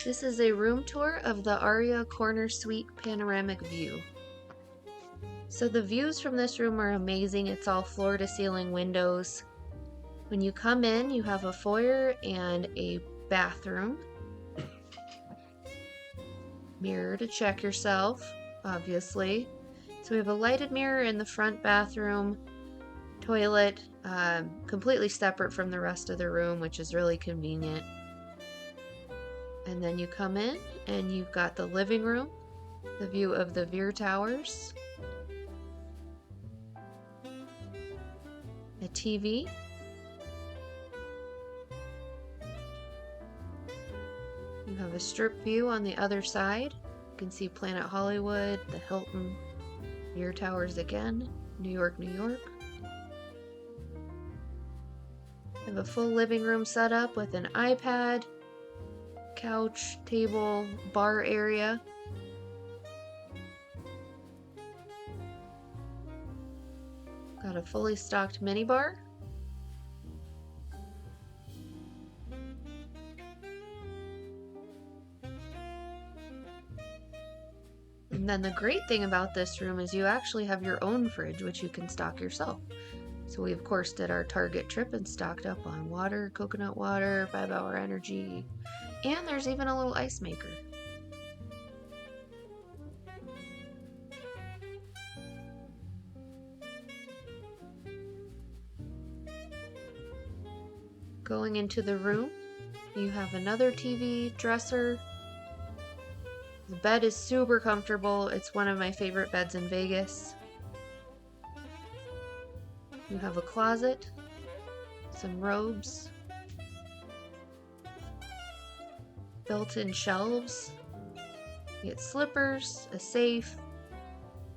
This is a room tour of the Aria Corner Suite panoramic view. So the views from this room are amazing. It's all floor to ceiling windows. When you come in, you have a foyer and a bathroom. Mirror to check yourself, obviously. So we have a lighted mirror in the front bathroom. Toilet, completely separate from the rest of the room, which is really convenient. And then you come in and you've got the living room, the view of the Veer Towers, a TV, you have a strip view on the other side. You can see Planet Hollywood, the Hilton, Veer Towers again, New York, New York. You have a full living room set up with an iPad, couch, table, bar area. Got a fully stocked minibar. And then the great thing about this room is you actually have your own fridge, which you can stock yourself. So we of course did our Target trip and stocked up on water, coconut water, 5-Hour Energy, and there's even a little ice maker. Going into the room, you have another TV, dresser. The bed is super comfortable. It's one of my favorite beds in Vegas. You have a closet, some robes, built-in shelves. You get slippers, a safe,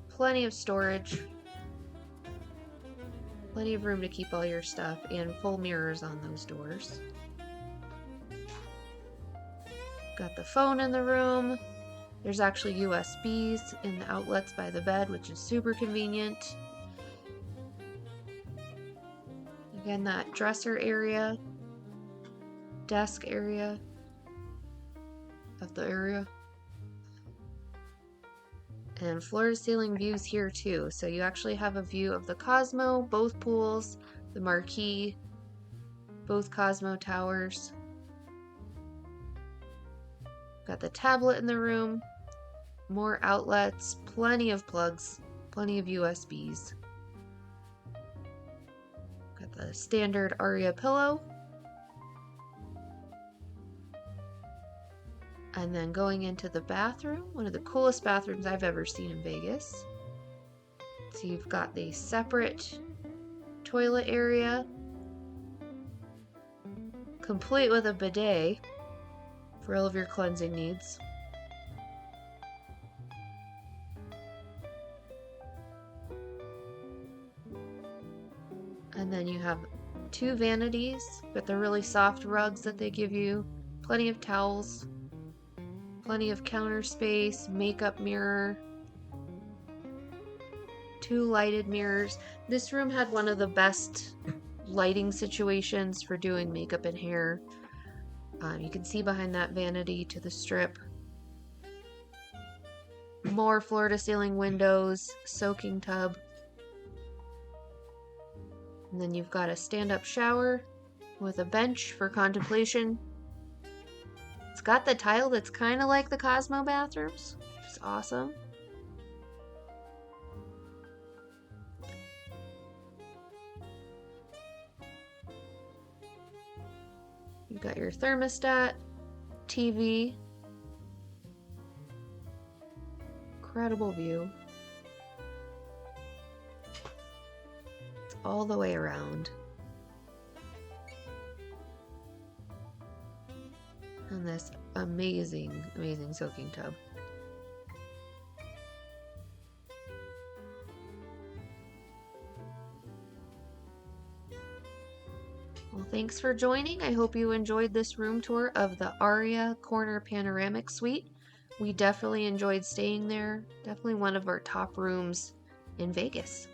plenty of storage, plenty of room to keep all your stuff, and full mirrors on those doors. Got the phone in the room. There's actually USBs in the outlets by the bed, which is super convenient. Again, that dresser area, desk area of the area, and floor to ceiling views here too. So you actually have a view of the Cosmo, both pools, the marquee, both Cosmo towers. Got the tablet in the room, more outlets, plenty of plugs, plenty of USBs. Got the standard Aria pillow. And then going into the bathroom, one of the coolest bathrooms I've ever seen in Vegas. So you've got the separate toilet area, complete with a bidet for all of your cleansing needs. And then you have two vanities with the really soft rugs that they give you, plenty of towels, plenty of counter space, makeup mirror, two lighted mirrors. This room had one of the best lighting situations for doing makeup and hair. You can see behind that vanity to the strip. More floor to ceiling windows, soaking tub. And then you've got a stand-up shower with a bench for contemplation. It's got the tile that's kind of like the Cosmo bathrooms, which is awesome. You've got your thermostat, TV, incredible view. It's all the way around. And this amazing, amazing soaking tub. Well, thanks for joining. I hope you enjoyed this room tour of the Aria Corner Panoramic Suite. We definitely enjoyed staying there. Definitely one of our top rooms in Vegas.